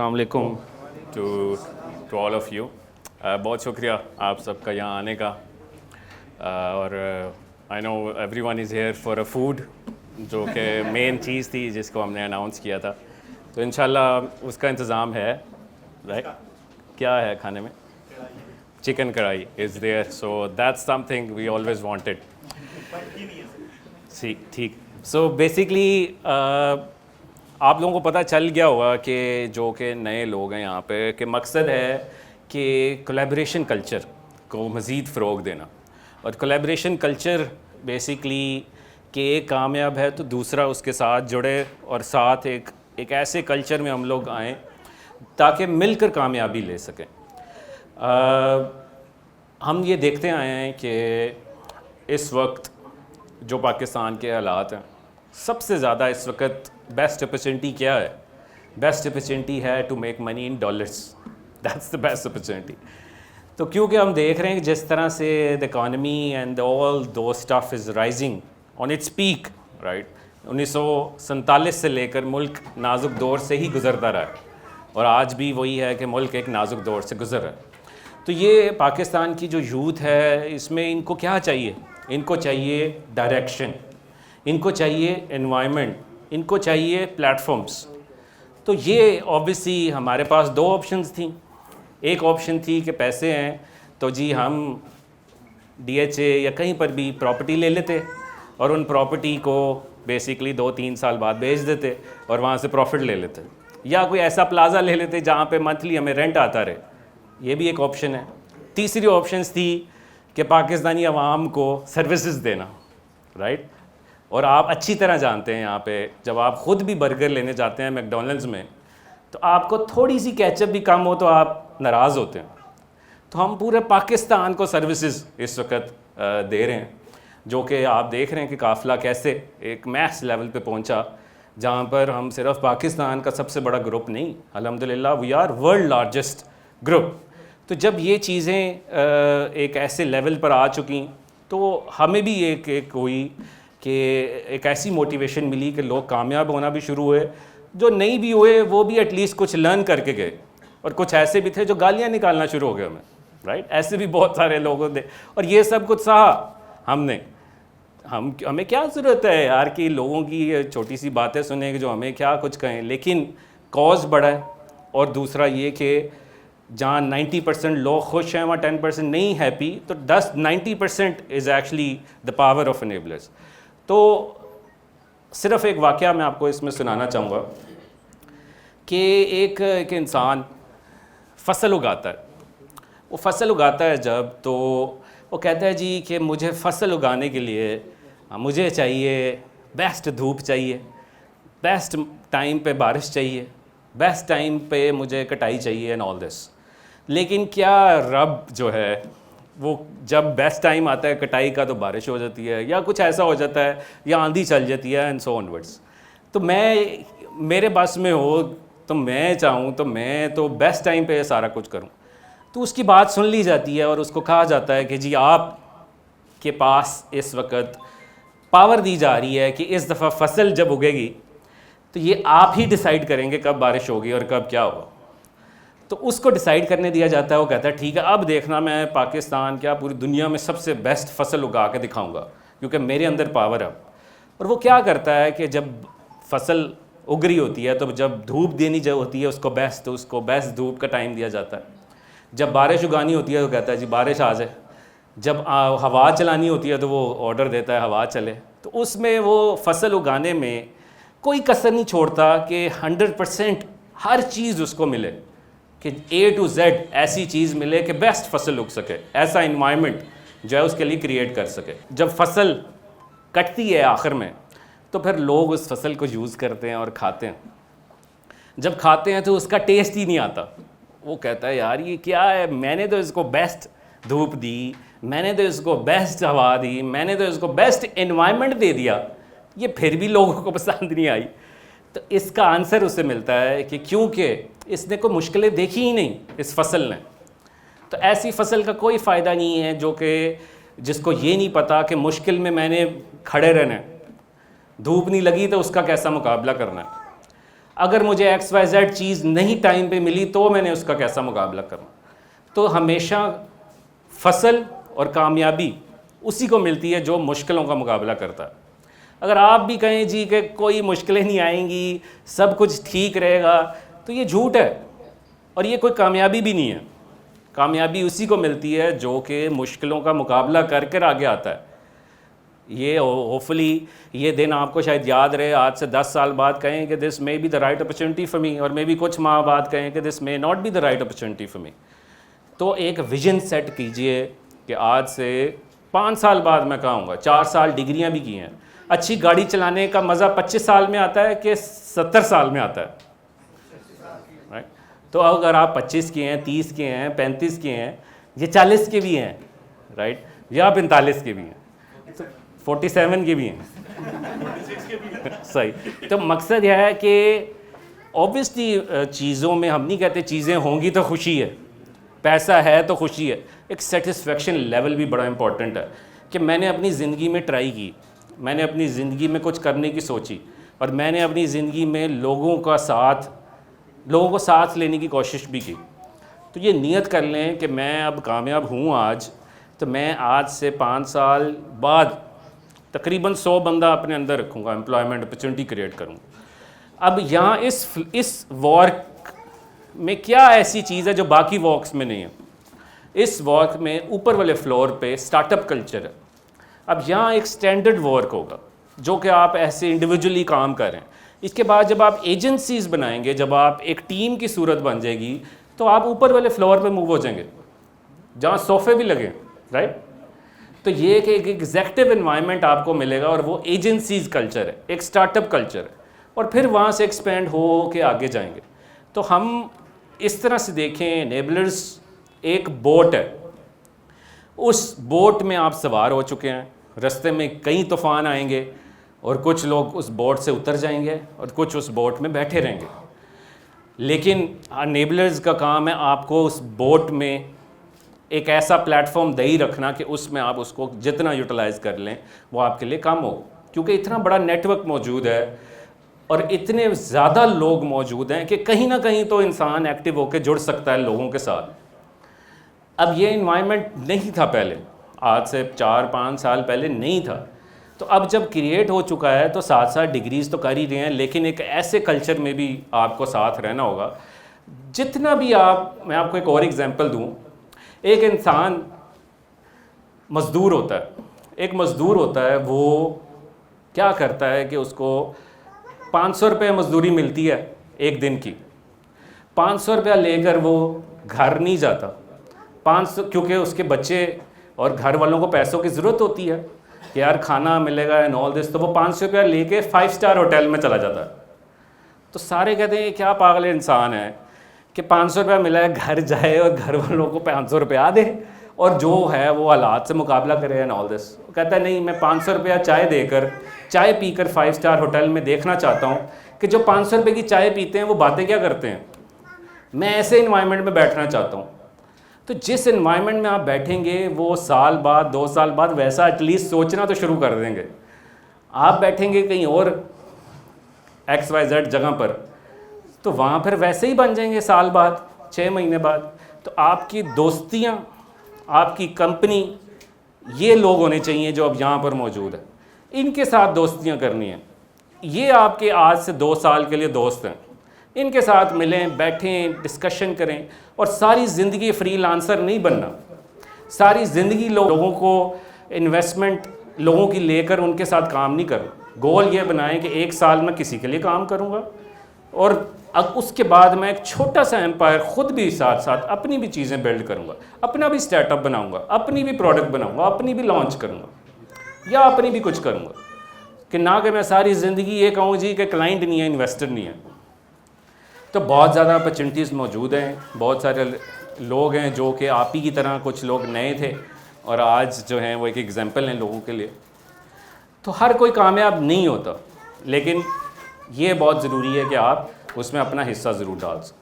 अस्सलाम वालेकुम to all of you. बहुत शुक्रिया आप सबका यहाँ आने का। और I know everyone is here for a food, जो कि मेन चीज़ थी जिसको हमने अनाउंस किया था। तो इंशाल्लाह उसका इंतज़ाम है। राइट, क्या है खाने में? Chicken kadai is there, so that's something we always wanted. ठीक। सो बेसिकली आप लोगों को पता चल गया होगा कि जो कि नए लोग हैं यहाँ पे, कि मकसद है कि कोलैबोरेशन कल्चर को मज़ीद फ़रोग़ देना। और कोलैबोरेशन कल्चर बेसिकली कि एक कामयाब है तो दूसरा उसके साथ जुड़े, और साथ एक ऐसे कल्चर में हम लोग आएँ ताकि मिलकर कामयाबी ले सकें। हम ये देखते आए हैं कि इस वक्त जो पाकिस्तान के हालात हैं, सबसे ज़्यादा इस वक्त बेस्ट अपॉर्चुनिटी क्या है? बेस्ट अपॉर्चुनिटी है to make money in dollars. That's the best opportunity. तो क्योंकि हम देख रहे हैं कि जिस तरह से द इकॉनमी एंड ऑल दो stuff is rising on its peak, right. 1947 से लेकर मुल्क नाजुक दौर से ही गुजरता रहा है, और आज भी वही है कि मुल्क एक नाजुक दौर से गुजर रहा है। तो ये पाकिस्तान की जो यूथ है, इसमें इनको क्या चाहिए? इनको चाहिए डायरेक्शन, इनको चाहिए एनवायरनमेंट, इनको चाहिए प्लेटफॉर्म्स। तो ये ऑब्वियसली हमारे पास दो ऑप्शंस थी। एक ऑप्शन थी कि पैसे हैं तो जी हम DHA या कहीं पर भी प्रॉपर्टी ले लेते और उन प्रॉपर्टी को बेसिकली 2-3 साल बाद बेच देते और वहाँ से प्रॉफिट ले लेते, या कोई ऐसा प्लाज़ा ले लेते जहाँ पे मंथली हमें रेंट आता रहे। ये भी एक ऑप्शन है। तीसरी ऑप्शंस थी कि पाकिस्तानी अवाम को सर्विसेज देना, राइट। और आप अच्छी तरह जानते हैं यहाँ पे जब आप ख़ुद भी बर्गर लेने जाते हैं मैकडॉनल्ड्स में, तो आपको थोड़ी सी केचप भी कम हो तो आप नाराज़ होते हैं। तो हम पूरे पाकिस्तान को सर्विसेज इस वक्त दे रहे हैं, जो कि आप देख रहे हैं कि काफ़िला कैसे एक मैस लेवल पे पहुँचा, जहाँ पर हम सिर्फ पाकिस्तान का सबसे बड़ा ग्रुप नहीं, अल्हम्दुलिल्लाह we are world largest group. तो जब ये चीज़ें एक ऐसे लेवल पर आ चुकी, तो हमें भी एक हुई कि एक ऐसी मोटिवेशन मिली कि लोग कामयाब होना भी शुरू हुए, जो नहीं भी हुए वो भी एटलीस्ट कुछ लर्न करके गए, और कुछ ऐसे भी थे जो गालियाँ निकालना शुरू हो गए हमें, राइट। ऐसे भी बहुत सारे लोगों ने, और ये सब कुछ सहा हमने। हमें क्या ज़रूरत है यार कि लोगों की छोटी सी बातें सुने कि जो हमें क्या कुछ कहें, लेकिन कॉज बड़ा है। और दूसरा ये कि जहाँ 90% लोग खुश हैं वहाँ 10% नहीं हैप्पी, तो 90% is actually the power of enablers. तो सिर्फ़ एक वाक़या मैं आपको इसमें सुनाना चाहूँगा कि एक इंसान फ़सल उगाता है। वो फ़सल उगाता है जब, तो वो कहता है जी कि मुझे फ़सल उगाने के लिए मुझे चाहिए बेस्ट धूप चाहिए, बेस्ट टाइम पे बारिश चाहिए, बेस्ट टाइम पे मुझे कटाई चाहिए एंड ऑल दिस। लेकिन क्या रब जो है वो जब बेस्ट टाइम आता है कटाई का तो बारिश हो जाती है, या कुछ ऐसा हो जाता है, या आंधी चल जाती है एंड सो ऑनवर्ड्स। तो मेरे बस में हो तो मैं चाहूँ तो मैं तो बेस्ट टाइम पे सारा कुछ करूँ। तो उसकी बात सुन ली जाती है और उसको कहा जाता है कि जी आप के पास इस वक्त पावर दी जा रही है कि इस दफ़ा फसल जब उगेगी तो ये आप ही डिसाइड करेंगे कब बारिश होगी और कब क्या होगा। तो उसको डिसाइड करने दिया जाता है। वो कहता है ठीक है, अब देखना मैं पाकिस्तान क्या पूरी दुनिया में सबसे बेस्ट फसल उगा के दिखाऊंगा, क्योंकि मेरे अंदर पावर है। और वो क्या करता है कि जब फसल उग रही होती है तो जब धूप देनी जो होती है उसको बेस्ट धूप का टाइम दिया जाता है। जब बारिश उगानी होती है तो कहता है जी बारिश आ जाए। जब हवा चलानी होती है तो वो ऑर्डर देता है हवा चले। तो उसमें वो फसल उगाने में कोई कसर नहीं छोड़ता कि 100% हर चीज़ उसको मिले, कि A to Z ऐसी चीज़ मिले कि बेस्ट फसल उग सके, ऐसा इन्वायरमेंट जो है उसके लिए क्रिएट कर सके। जब फसल कटती है आखिर में, तो फिर लोग उस फसल को यूज़ करते हैं और खाते हैं। जब खाते हैं तो उसका टेस्ट ही नहीं आता। वो कहता है यार ये क्या है, मैंने तो इसको बेस्ट धूप दी, मैंने तो इसको बेस्ट हवा दी, मैंने तो इसको बेस्ट एनवायरनमेंट दे दिया, ये फिर भी लोगों को पसंद नहीं आई। तो इसका आंसर उसे मिलता है कि क्योंकि इसने कोई मुश्किलें देखी ही नहीं इस फसल ने। तो ऐसी फसल का कोई फ़ायदा नहीं है जो कि जिसको ये नहीं पता कि मुश्किल में मैंने खड़े रहना है, धूप नहीं लगी तो उसका कैसा मुकाबला करना है। अगर मुझे XYZ चीज़ नहीं टाइम पे मिली तो मैंने उसका कैसा मुकाबला करना। तो हमेशा फसल और कामयाबी उसी को मिलती है जो मुश्किलों का मुकाबला करता है। अगर आप भी कहें जी कि कोई मुश्किलें नहीं आएंगी, सब कुछ ठीक रहेगा, तो ये झूठ है और ये कोई कामयाबी भी नहीं है। कामयाबी उसी को मिलती है जो कि मुश्किलों का मुकाबला कर आगे आता है। ये होपफुली ये दिन आपको शायद याद रहे, आज से 10 साल बाद कहें कि this may be the right opportunity for me, और मे बी कुछ माह बाद कहें कि this may not be the right opportunity for me. तो एक विजन सेट कीजिए कि आज से 5 साल बाद मैं कहूँगा, 4 साल डिग्रियाँ भी की हैं, अच्छी गाड़ी चलाने का मज़ा 25 साल में आता है कि 70 साल में आता है, राइट? तो अगर आप 25 के हैं, 30 के हैं, 35 के हैं, ये 40 के भी हैं, राइट, या 45 के भी हैं, तो 47 के भी हैं सही। तो मकसद यह है कि ऑब्वियसली चीज़ों में हम नहीं कहते चीज़ें होंगी तो खुशी है, पैसा है तो खुशी है, एक सेटिस्फेक्शन लेवल भी बड़ा इंपॉर्टेंट है कि मैंने अपनी ज़िंदगी में ट्राई की, मैंने अपनी ज़िंदगी में कुछ करने की सोची, और मैंने अपनी ज़िंदगी में लोगों को साथ लेने की कोशिश भी की। तो ये नियत कर लें कि मैं अब कामयाब हूँ आज, तो मैं आज से 5 साल बाद तकरीबन 100 बंदा अपने अंदर रखूँगा, एम्प्लॉयमेंट अपॉर्चुनिटी क्रिएट करूँगा। अब यहाँ इस वॉर्क में क्या ऐसी चीज़ है जो बाकी वॉर्क्स में नहीं है? इस वॉर्क में ऊपर वाले फ्लोर पे स्टार्टअप कल्चर है। अब यहाँ एक स्टैंडर्ड वर्क होगा जो कि आप ऐसे इंडिविजुअली काम कर रहे हैं। इसके बाद जब आप एजेंसीज़ बनाएंगे, जब आप एक टीम की सूरत बन जाएगी, तो आप ऊपर वाले फ्लोर पे मूव हो जाएंगे जहाँ सोफ़े भी लगे, राइट? तो ये कि एक एग्जेक्टिव एनवायरनमेंट आपको मिलेगा और वो एजेंसीज़ कल्चर है, एक स्टार्टअप कल्चर है, और फिर वहाँ से एक्सपेंड हो के आगे जाएंगे। तो हम इस तरह से देखें, एनेबलर्स एक बोट है, उस बोट में आप सवार हो चुके हैं, रास्ते में कई तूफ़ान आएंगे और कुछ लोग उस बोट से उतर जाएंगे और कुछ उस बोट में बैठे रहेंगे। लेकिन एनेबलर्स का काम है आपको उस बोट में एक ऐसा प्लेटफॉर्म दे ही रखना कि उसमें आप उसको जितना यूटिलाइज़ कर लें वो आपके लिए काम हो, क्योंकि इतना बड़ा नेटवर्क मौजूद है और इतने ज़्यादा लोग मौजूद हैं कि कहीं ना कहीं तो इंसान एक्टिव होकर जुड़ सकता है लोगों के साथ। अब ये इन्वायरमेंट नहीं था पहले, आज से 4-5 साल पहले नहीं था। तो अब जब क्रिएट हो चुका है तो साथ साथ डिग्रीज़ तो कर ही रहे हैं, लेकिन एक ऐसे कल्चर में भी आपको साथ रहना होगा। जितना भी मैं आपको एक और एग्जांपल दूं, एक इंसान मज़दूर होता है, एक मज़दूर होता है, वो क्या करता है कि उसको 500 रुपये मज़दूरी मिलती है एक दिन की। 500 रुपया लेकर वो घर नहीं जाता, 500, क्योंकि उसके बच्चे और घर वालों को पैसों की ज़रूरत होती है कि यार खाना मिलेगा एंड ऑल दिस, तो वो 500 रुपया लेके 5 स्टार होटल में चला जाता है। तो सारे कहते हैं क्या पागल इंसान है कि 500 रुपया मिला है, घर जाए और घर वालों को 500 रुपया दे और जो है वो हालात से मुकाबला करे एंड ऑल दिस। वो कहता है नहीं, मैं 500 रुपया चाय पीकर 5 स्टार होटल में देखना चाहता हूँ कि जो 500 रुपये की चाय पीते हैं वो बातें क्या करते हैं। मैं ऐसे इन्वायरमेंट में बैठना चाहता हूँ। तो जिस इन्वायरमेंट में आप बैठेंगे वो साल बाद 2 साल बाद वैसा एटलीस्ट सोचना तो शुरू कर देंगे। आप बैठेंगे कहीं और XYZ जगह पर, तो वहाँ पर वैसे ही बन जाएंगे साल बाद, 6 महीने बाद। तो आपकी दोस्तियाँ, आपकी कंपनी, ये लोग होने चाहिए जो अब यहाँ पर मौजूद है, इनके साथ दोस्तियाँ करनी है। ये आपके आज से 2 साल के लिए दोस्त हैं, इनके साथ मिलें, बैठें, डिस्कशन करें। और सारी ज़िंदगी फ्रीलांसर नहीं बनना, सारी ज़िंदगी लोगों को इन्वेस्टमेंट लोगों की लेकर उनके साथ काम नहीं करना। गोल ये बनाएं कि 1 साल में किसी के लिए काम करूँगा और अब उसके बाद मैं एक छोटा सा एम्पायर खुद भी साथ साथ अपनी भी चीज़ें बिल्ड करूँगा, अपना भी स्टार्टअप बनाऊँगा, अपनी भी प्रोडक्ट बनाऊँगा, अपनी भी लॉन्च करूँगा या अपनी भी कुछ करूँगा। कि ना कि मैं सारी ज़िंदगी ये कहूँ जी कि क्लाइंट नहीं है, इन्वेस्टर नहीं है। तो बहुत ज़्यादा अपॉर्चुनिटीज़ मौजूद हैं, बहुत सारे लोग हैं जो कि आप ही की तरह कुछ लोग नए थे और आज जो हैं वो एक एग्जांपल हैं लोगों के लिए। तो हर कोई कामयाब नहीं होता, लेकिन ये बहुत ज़रूरी है कि आप उसमें अपना हिस्सा ज़रूर डाल सकें।